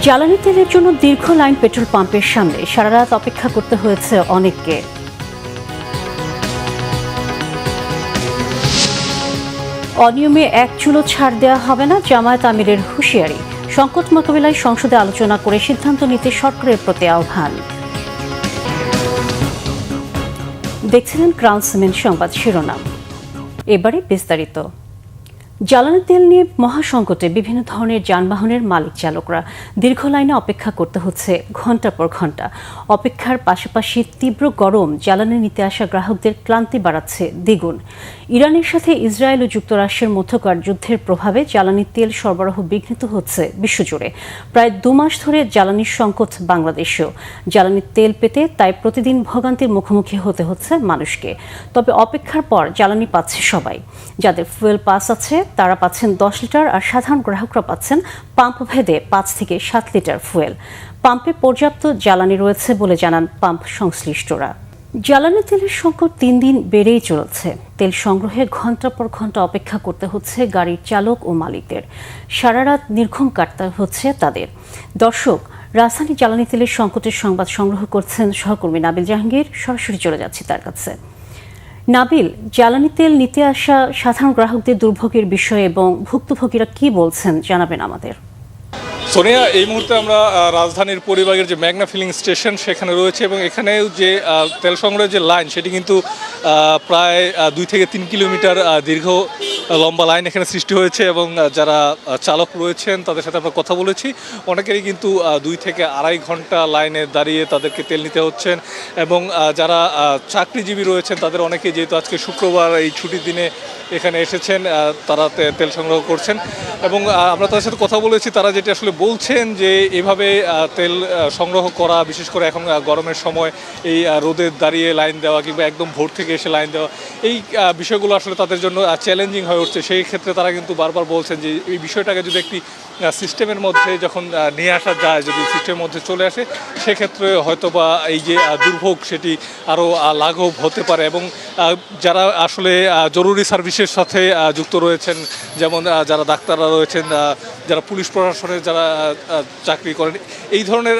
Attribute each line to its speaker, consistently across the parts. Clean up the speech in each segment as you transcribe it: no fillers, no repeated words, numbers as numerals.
Speaker 1: জ্বালানি তেলের জন্য দীর্ঘ লাইন পেট্রোল পাম্পের সামনে সারা রাত অপেক্ষা করতে হয়েছে অনেককে। অনিয়মে এক চুলো ছাড় দেওয়া হবে না, জামায়াত আমিরের হুঁশিয়ারি। সংকট মোকাবিলায় সংসদে আলোচনা করে সিদ্ধান্ত নিতে সরকারের প্রতি আহ্বান। দেখছিলেন ক্রাউন সিমেন্ট সংবাদ শিরোনাম, এবারে বিস্তারিত। জ্বালানি তেল নিয়ে মহাসংকটে বিভিন্ন ধরনের যানবাহনের মালিক চালকরা দীর্ঘ লাইনে অপেক্ষা করতে হচ্ছে ঘণ্টার পর ঘণ্টা। অপেক্ষার পাশাপাশি তীব্র গরম জ্বালানি নিতে আসা গ্রাহকদের ক্লান্তি বাড়াচ্ছে দ্বিগুণ। ইরানের সাথে ইসরায়েল ও যুক্তরাষ্ট্রের মধ্যকার যুদ্ধের প্রভাবে জ্বালানি তেল সরবরাহ বিঘ্নিত হচ্ছে বিশ্বজুড়ে। প্রায় 2 মাস ধরে জ্বালানির সংকট বাংলাদেশেও। জ্বালানি তেল পেতে তাই প্রতিদিন ভোগান্তির মুখোমুখি হতে হচ্ছে মানুষকে। তবে অপেক্ষার পর জ্বালানি পাচ্ছে সবাই। যাদের ফুয়েল পাস আছে তারা পাচ্ছেন 10 লিটার, আর সাধারণ গ্রাহকরা পাচ্ছেন পাম্প ভেদে 5 থেকে 7 লিটার ফুয়েল। পাম্পে পর্যাপ্ত জ্বালানি রয়েছে বলে জানান পাম্প সংশ্লিষ্টরা। জ্বালানি তেলের সংকট 3 দিন বেড়েই চলেছে। তেল সংগ্রহে ঘণ্টার পর ঘণ্টা অপেক্ষা করতে হচ্ছে গাড়ির চালক ও মালিকদের। সারা রাত নির্ঘুম কাটতে হচ্ছে তাদের। দর্শক, রাজধানী জ্বালানি তেলের সংকটের সংবাদ সংগ্রহ করছেন সহকর্মী নাবিল জাহাঙ্গীর। সরাসরি চলে যাচ্ছি তার কাছে। নাবিল, জ্বালানি তেল নিতে আসা সাধারণ গ্রাহকদের দুর্ভোগের বিষয়ে এবং ভুক্তভোগীরা কি বলছেন জানাবেন আমাদের।
Speaker 2: সোনিয়া, এই মুহূর্তে আমরা রাজধানীর পরিবাগের যে মেঘনা ফিলিং স্টেশন সেখানে রয়েছে, এবং এখানেও যে তেল সংগ্রহের যে লাইন সেটি কিন্তু প্রায় 2 থেকে 3 কিলোমিটার দীর্ঘ লম্বা লাইন এখানে সৃষ্টি হয়েছে। এবং যারা চালক রয়েছেন তাদের সাথে আমরা কথা বলেছি, অনেকেরই কিন্তু 2 থেকে আড়াই ঘন্টা লাইনে দাঁড়িয়ে তাদেরকে তেল নিতে হচ্ছেন। এবং যারা চাকরিজীবী রয়েছেন তাদের অনেকেই, যেহেতু আজকে শুক্রবার এই ছুটির দিনে এখানে এসেছেন, তারা তেল সংগ্রহ করছেন। এবং আমরা তাদের সাথে কথা বলেছি, তারা যেটা আসলে বলছেন যে এভাবে তেল সংগ্রহ করা, বিশেষ করে এখন গরমের সময় এই রোদে দাঁড়িয়ে লাইন দেওয়া কিংবা একদম ভোর থেকে এসে লাইন দেওয়া, এই বিষয়গুলো আসলে তাদের জন্য চ্যালেঞ্জিং হয়ে উঠছে। সেই ক্ষেত্রে তারা কিন্তু বারবার বলছেন যে এই বিষয়টাকে যদি একটি সিস্টেমের মধ্যে যখন নিয়ে আসা যায়, যদি সিস্টেমের মধ্যে চলে আসে, সেক্ষেত্রে হয়তোবা এই যে দুর্ভোগ সেটি আরও লাঘব হতে পারে। এবং যারা আসলে জরুরি সার্ভিসের সাথে যুক্ত রয়েছেন, যেমন যারা ডাক্তাররা রয়েছেন, যারা পুলিশ প্রশাসনের যারা চাকরি করেন, এই ধরনের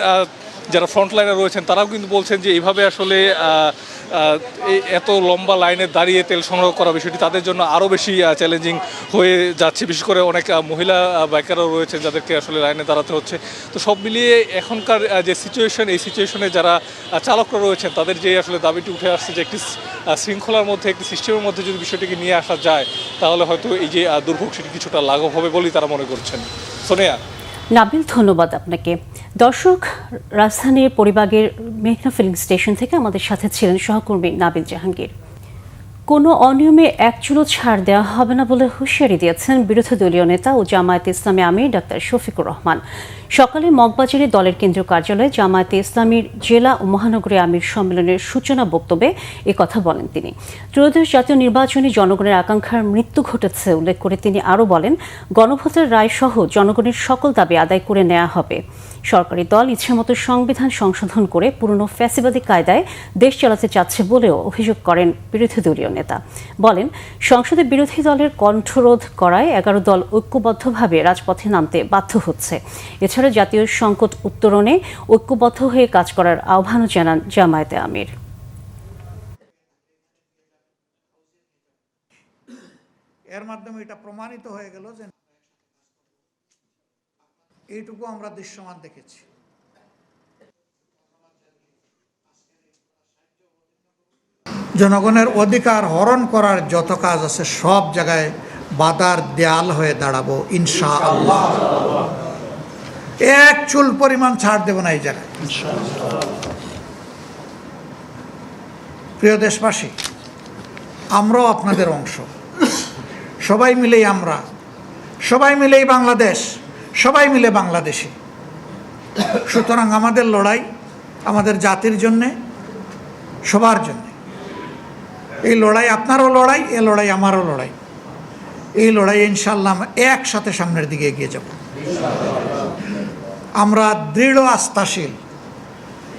Speaker 2: যারা ফ্রন্টলাইনে রয়েছেন, তারাও কিন্তু বলছেন যে এইভাবে আসলে এত লম্বা লাইনে দাঁড়িয়ে তেল সংগ্রহ করা বিষয়টি তাদের জন্য আরও বেশি চ্যালেঞ্জিং হয়ে যাচ্ছে। বিশেষ করে অনেক মহিলা বাইকারও রয়েছেন যাদেরকে আসলে লাইনে দাঁড়াতে হচ্ছে। তো সব মিলিয়ে এখনকার যে সিচুয়েশন, এই সিচুয়েশনে যারা চালকরা রয়েছেন তাদের যে আসলে দাবিটি উঠে আসছে যে একটি শৃঙ্খলার মধ্যে, একটি সিস্টেমের মধ্যে যদি বিষয়টিকে নিয়ে আসা যায়, তাহলে হয়তো এই যে দুর্ভোগ সেটি কিছুটা লাঘব হবে বলেই তারা মনে করছেন। সোনিয়া।
Speaker 1: নাবিল, ধন্যবাদ আপনাকে। দর্শক, রাজধানীর পরিবাগের মেঘনা ফিলিং স্টেশন থেকে আমাদের সাথে ছিলেন সহকর্মী নাবিল জাহাঙ্গীর। কোনো অনিয়মে এক চুলো ছাড় দেওয়া হবে না বলে হুঁশিয়ারি দিয়েছেন বিরোধী দলীয় নেতা ও জামায়াতে ইসলামী আমির ডাক্তার শফিকুর রহমান। সকালে মগবাজারে দলের কেন্দ্রীয় কার্যালয়ে জামায়াতে ইসলামীর জেলা ও মহানগরী আমির সম্মেলনের সূচনা বক্তব্যে একথা বলেন তিনি। ত্রয়োদশ জাতীয় নির্বাচনে জনগণের আকাঙ্ক্ষার মৃত্যু ঘটেছে উল্লেখ করে তিনি আরও বলেন, গণভোটের রায় সহ জনগণের সকল দাবি আদায় করে নেওয়া হবে। সরকারি দল ইচ্ছেমতো সংবিধান সংশোধন করে পুরনো ফ্যাসিবাদী কায়দায় দেশ চালাতে চাচ্ছে বলেও অভিযোগ করেন বিরোধী দলীয় নেতা। বলেন, সংসদে বিরোধী দলের কণ্ঠরোধ করায় 11 দল ঐক্যবদ্ধভাবে রাজপথে নামতে বাধ্য হচ্ছে। এছাড়া জাতীয় সংকট উত্তরণে ঐক্যবদ্ধ হয়ে কাজ করার আহ্বানও জানান জামায়াতে আমির।
Speaker 3: এর মাধ্যমে এটা প্রমাণিত হয়ে গেল যে এইটুকু আমরা দৃশ্যমান দেখেছি। জনগণের অধিকার হরণ করার যত কাজ আছে সব জায়গায় বাধার দেয়াল হয়ে দাঁড়াবো ইনশাআল্লাহ। এক চুল পরিমাণ ছাড় দেব না এই জায়গায়। প্রিয় দেশবাসী, আমরাও আপনাদের অংশ। সবাই মিলেই আমরা, সবাই মিলেই বাংলাদেশ, সবাই মিলে বাংলাদেশি। সুতরাং আমাদের লড়াই আমাদের জাতির জন্যে, সবার জন্যে। এই লড়াই আপনারও লড়াই, এই লড়াই আমারও লড়াই। এই লড়াই ইনশাআল্লাহ একসাথে সামনের দিকে এগিয়ে যাব। আমরা দৃঢ় আস্থাশীল,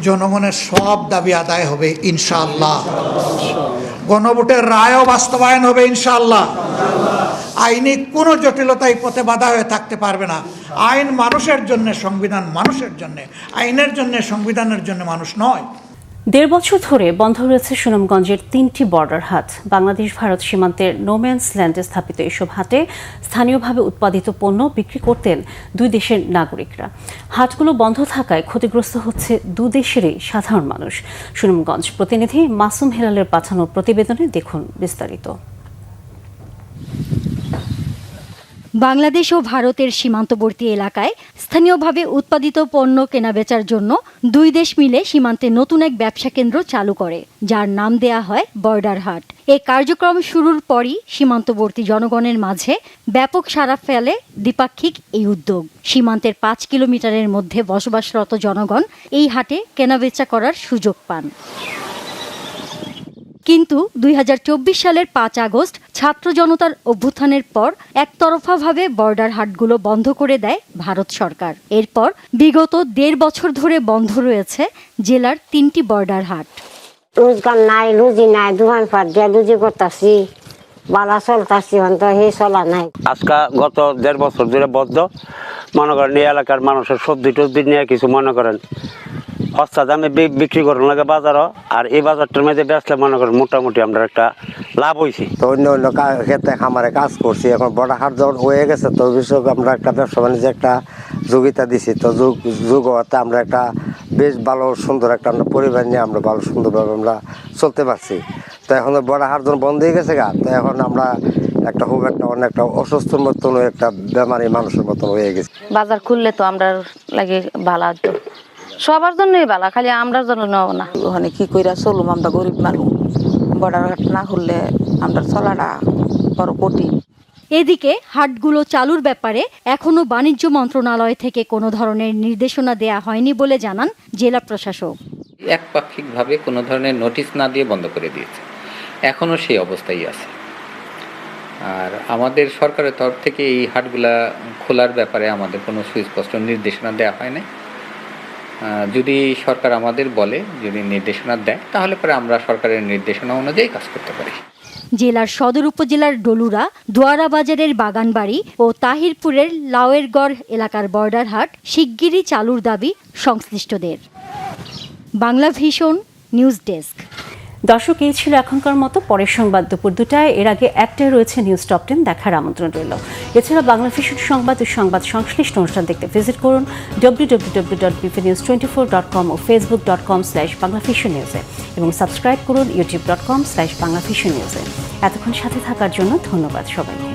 Speaker 3: জনগণের সব দাবি আদায় হবে ইনশাআল্লাহ। গণভোটের রায়ও বাস্তবায়ন হবে ইনশাআল্লাহ। আইনি কোনো জটিলতায় পথে বাধা হয়ে থাকতে পারবে না। আইন মানুষের জন্য, সংবিধান মানুষের জন্য, আইনের জন্য, সংবিধানের জন্য মানুষ নয়।
Speaker 1: ১.৫ বছর ধরে বন্ধ রয়েছে সুনামগঞ্জের 3টি বর্ডার হাট। বাংলাদেশ ভারত সীমান্তের নোম্যান্স ল্যান্ডে স্থাপিত এসব হাটে স্থানীয়ভাবে উৎপাদিত পণ্য বিক্রি করতেন দুই দেশের নাগরিকরা। হাটগুলো বন্ধ থাকায় ক্ষতিগ্রস্ত হচ্ছে দুদেশেরই সাধারণ মানুষ। সুনামগঞ্জ প্রতিনিধি মাসুম হেলালের পাঠানো প্রতিবেদনে দেখুন বিস্তারিত।
Speaker 4: বাংলাদেশ ও ভারতের সীমান্তবর্তী এলাকায় স্থানীয়ভাবে উৎপাদিত পণ্য কেনাবেচার জন্য দুই দেশ মিলে সীমান্তে নতুন এক ব্যবসা কেন্দ্র চালু করে, যার নাম দেয়া হয় বর্ডার হাট। এই কার্যক্রম শুরুর পরই সীমান্তবর্তী জনগণের মাঝে ব্যাপক সাড়া ফেলে দ্বিপাক্ষিক এই উদ্যোগ। সীমান্তের 5 কিলোমিটারের মধ্যে বসবাসরত জনগণ এই হাটে কেনাবেচা করার সুযোগ পান। কিন্তু 2024 সালের 5 আগস্ট ছাত্র জনতার অভ্যুত্থানের পর একতরফাভাবে বর্ডার হাটগুলো বন্ধ করে দেয় ভারত সরকার। এরপর বিগত 1.5 বছর ধরে বন্ধ রয়েছে জেলার 3টি বর্ডার হাট।
Speaker 5: রোজগার নাই, রুজি নাই, দোকান পাট দিয়ে রুজি করতেছি, বালা চলতেছি, অন্ত হে চলা নাই।
Speaker 6: আজকে গত 1.5 বছর ধরে বদ্ধ। মনে করেন এই এলাকার মানুষের সবজি টবজি নিয়ে কিছু মনে করেন সস্তা দামে বিক্রি করার লাগে বাজারও, আর এই বাজারটার মধ্যে বেচলে মনে করেন মোটামুটি আমরা একটা লাভ হয়েছি।
Speaker 7: তো অন্য অন্য ক্ষেত্রে খামারে কাজ করছি, এখন বড় হাট যখন হয়ে গেছে তো বিষয় আমরা একটা ব্যবসা বাণিজ্য একটা যোগিতা দিছি। তো যুগ হতে আমরা একটা বেশ ভালো সুন্দর একটা আমরা পরিবার নিয়ে আমরা ভালো সুন্দরভাবে আমরা চলতে পারছি। তো এখন বড় হাট যখন বন্ধ হয়ে গেছে তো এখন আমরা একটা খুব একটা অনেকটা অসুস্থর মতন, একটা বেমারি মানুষের মতন হয়ে গেছে।
Speaker 8: বাজার খুললে তো আমরা লাগে ভালো হতো, সবার জন্যই ভালো, খালি আমরার জন্য নেব না। ওখানে কি কইরা চলুম, আমরা গরিব মানুষ, বর্ডার হাট না খুললে আমরা চলাটা বড় কঠিন।
Speaker 4: এদিকে হাটগুলো চালুর ব্যাপারে এখনো বাণিজ্য মন্ত্রণালয় থেকে কোনো ধরনের নির্দেশনা দেয়া হয়নি বলে জানান জেলা প্রশাসক।
Speaker 9: একপাক্ষিকভাবে কোনো ধরনের নোটিশ না দিয়ে বন্ধ করে দিয়েছে, এখনও সেই অবস্থায় আছে। আর আমাদের সরকারের তরফ থেকে এই হাটগুলা খোলার ব্যাপারে আমাদের কোনো সুস্পষ্ট নির্দেশনা দেওয়া হয় নাই। যদি সরকার আমাদের বলে, যদি নির্দেশনা দেয়, তাহলে পরে আমরা সরকারের নির্দেশনা অনুযায়ী কাজ করতে পারি।
Speaker 4: জেলার সদর উপজেলার ডলুরা, দোয়ারা বাজারের বাগানবাড়ি ও তাহিরপুরের লাওয়েরগড় এলাকার বর্ডার হাট শিগগিরই চালুর দাবি সংশ্লিষ্টদের। Bangla vision news desk.
Speaker 1: দর্শক, এই ছিল এখনকার মতো। পরের সংবাদ দুপুর 2টায়। এর আগে একটাই রয়েছে নিউজ টপ 10, দেখার আমন্ত্রণ রইল। এছাড়া বাংলা ভিশন সংবাদ ও সংবাদ সংশ্লিষ্ট অনুষ্ঠান দেখতে ভিজিট করুন www.bpnews24.com ও facebook.com/banglavisionnews-এ এবং সাবস্ক্রাইব করুন youtube.com/banglavisionnews-এ। এতক্ষণ সাথে থাকার জন্য ধন্যবাদ সবাইকে।